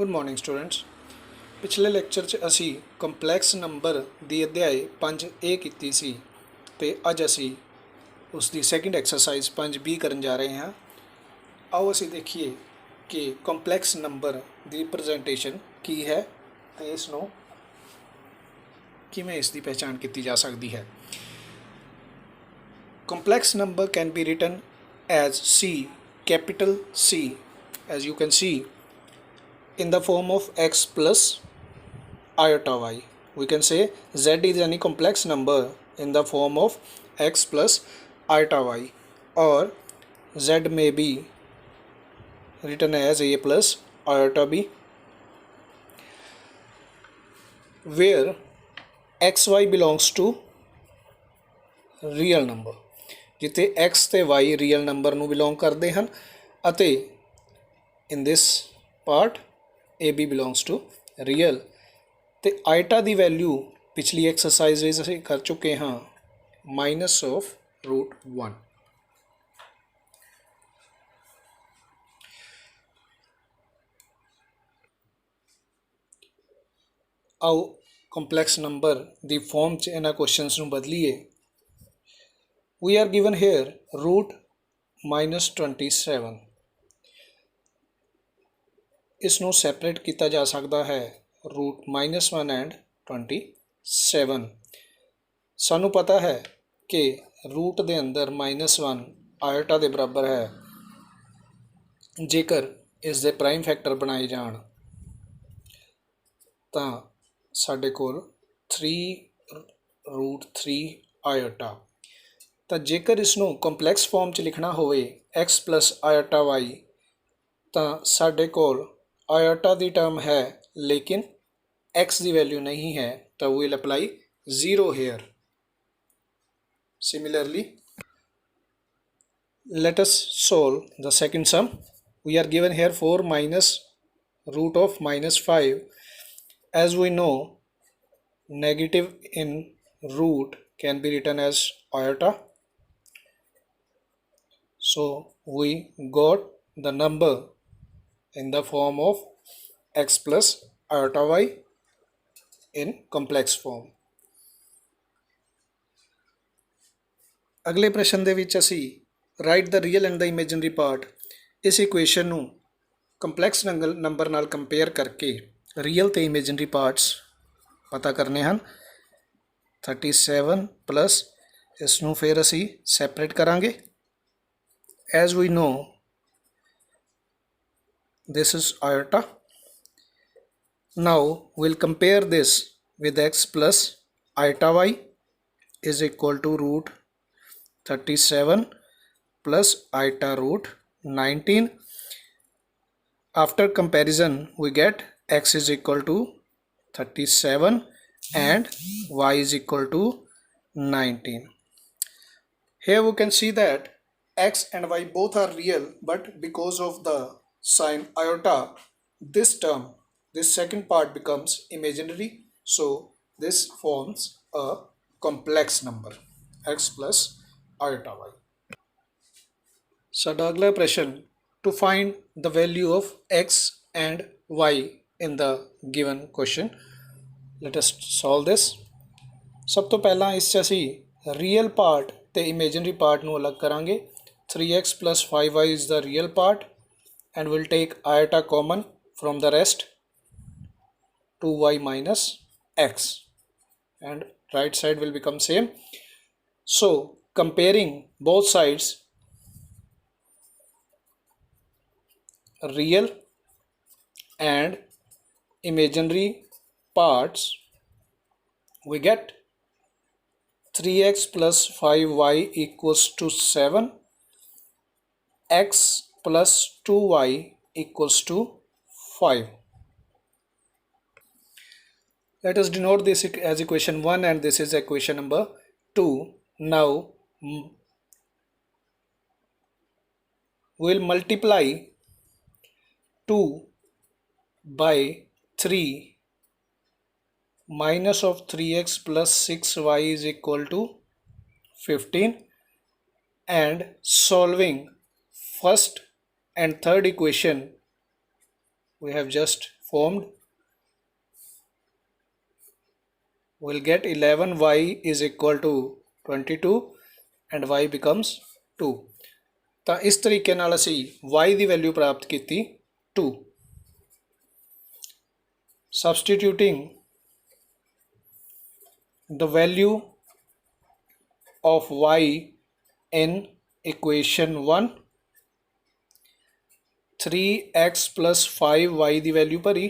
Good morning students. पिछले lecture 'ਚ ਅਸੀਂ ਕੰਪਲੈਕਸ ਨੰਬਰ ਦੀ ਅਧਿਆਇ 5A ਕੀਤੀ ਸੀ ਤੇ ਅੱਜ ਅਸੀਂ ਉਸ ਦੀ ਸੈਕਿੰਡ ਐਕਸਰਸਾਈਜ਼ 5B ਕਰਨ ਜਾ ਰਹੇ ਹਾਂ। ਆਓ ਅਸੀਂ ਦੇਖੀਏ ਕਿ ਕੰਪਲੈਕਸ ਨੰਬਰ ਦੀ ਰਿਪਰੈਜ਼ੈਂਟੇਸ਼ਨ ਕੀ ਹੈ ਤੇ ਇਸ ਨੂੰ ਕਿਵੇਂ ਇਸ ਦੀ ਪਹਿਚਾਣ ਕੀਤੀ ਜਾ ਸਕਦੀ ਹੈ। Complex number can be written as C, capital C, as you can see in the form of x plus iota y. We can say z is any complex number in the form of x plus iota y, or z may be written as a plus iota b, where xy belongs to real number, ਜਿੱਥੇ x ਤੇ y real number ਨੂੰ belong ਕਰਦੇ ਹਨ ਅਤੇ in this part AB belongs to real। ਤੇ ਆਈਟਾ ਦੀ value ਪਿਛਲੀ exercise ਵਿੱਚ ਅਸੀਂ ਕਰ ਚੁੱਕੇ ਹਾਂ -√1। ਆਓ ਕੰਪਲੈਕਸ ਨੰਬਰ ਦੀ ਫਾਰਮ 'ਚ ਇਹਨਾਂ ਕੁਐਸਚਨਸ ਨੂੰ ਬਦਲੀਏ। We are given here √-27। ਇਸ ਨੂੰ ਸੈਪਰੇਟ ਕੀਤਾ ਜਾ ਸਕਦਾ ਹੈ √-1 ਐਂਡ 27। ਸਾਨੂੰ ਪਤਾ ਹੈ ਕਿ ਰੂਟ ਦੇ ਅੰਦਰ -1 ਆਇਓਟਾ ਦੇ ਬਰਾਬਰ ਹੈ। ਜੇਕਰ ਇਸ ਦੇ ਪ੍ਰਾਈਮ ਫੈਕਟਰ ਬਣਾਏ ਜਾਣ ਤਾਂ ਸਾਡੇ ਕੋਲ 3√3 ਆਇਓਟਾ। ਤਾਂ ਜੇਕਰ ਇਸ ਨੂੰ ਕੰਪਲੈਕਸ ਫਾਰਮ 'ਚ ਲਿਖਣਾ ਹੋਵੇ x plus ਆਇਓਟਾ y, ਤਾਂ ਸਾਡੇ ਕੋਲ आयोटा ਦੀ टर्म है लेकिन x ਦੀ वैल्यू नहीं है, तो we will apply 0 here। Similarly, let us solve the second sum। We are given here 4 minus √-5। as we know, negative in root can be written as iota, so we got the number in the form of x plus iota y in complex form। ਅਗਲੇ ਪ੍ਰਸ਼ਨ ਦੇ ਵਿੱਚ ਅਸੀਂ write the real and the imaginary part, ਇਸ equation ਨੂੰ complex number ਨਾਲ compare ਕਰਕੇ real ਤੇ ਇਮੇਜਨਰੀ ਪਾਰਟਸ ਪਤਾ ਕਰਨੇ ਹਨ। 37 ਪਲੱਸ ਇਸ ਨੂੰ ਫਿਰ ਅਸੀਂ ਸੈਪਰੇਟ ਕਰਾਂਗੇ। As we know this is iota। now we'll compare this with x plus iota y is equal to √37 plus iota √19। after comparison we get x is equal to 37 and y is equal to 19। here we can see that x and y both are real, but because of the sign iota, this term, this second part becomes imaginary, so this forms a complex number x plus iota y। ਸਾਡਾ ਅਗਲਾ ਪ੍ਰਸ਼ਨ, to find the value of x and y in the given question। let us solve this। ਸਭ ਤੋਂ ਪਹਿਲਾਂ ਇਸ 'ਚ ਅਸੀਂ real part ਤੇ ਇਮੇਜਨਰੀ ਪਾਰਟ ਨੂੰ ਅਲੱਗ ਕਰਾਂਗੇ। 3x plus 5y is the real part and we'll take iota common from the rest, 2y minus x, and right side will become same। so comparing both sides, real and imaginary parts, we get 3x plus 5y equals to 7, x plus 2y equals to 5। let us denote this as equation 1 and this is equation number 2। now we'll multiply 2 by 3, minus of 3x plus 6y is equal to 15, and solving first and third equation we have just formed, we'll get 11y is equal to 22 and y becomes 2. ਤਾਂ ਇਸ ਤਰੀਕੇ ਨਾਲ ਅਸੀਂ y ਦੀ value ਪ੍ਰਾਪਤ ਕੀਤੀ 2. Substituting the value of y in equation 1, 3x plus 5y the value ਭਰੀ,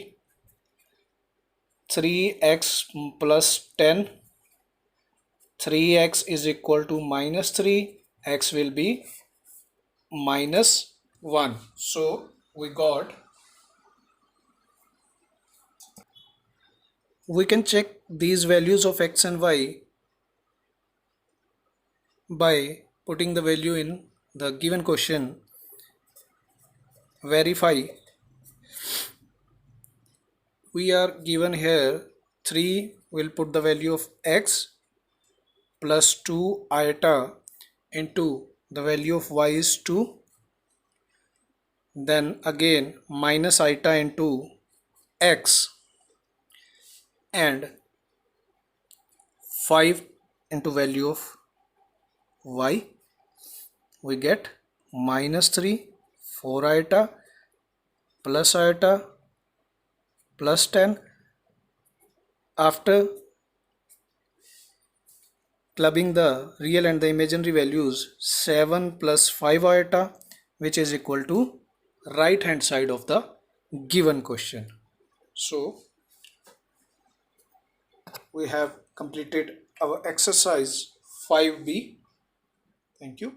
3x plus 10, 3x is equal to minus 3, x will be minus 1. So we can check these values of x and y by putting the value in the given question. Verify. We are given here 3, will put the value of x plus 2 iota into the value of y is 2, then again minus iota into x and 5 into value of y, we get minus 3, 4 iota plus 10. After clubbing the real and the imaginary values, 7 plus 5 iota, which is equal to right hand side of the given question. So we have completed our exercise 5b. Thank you.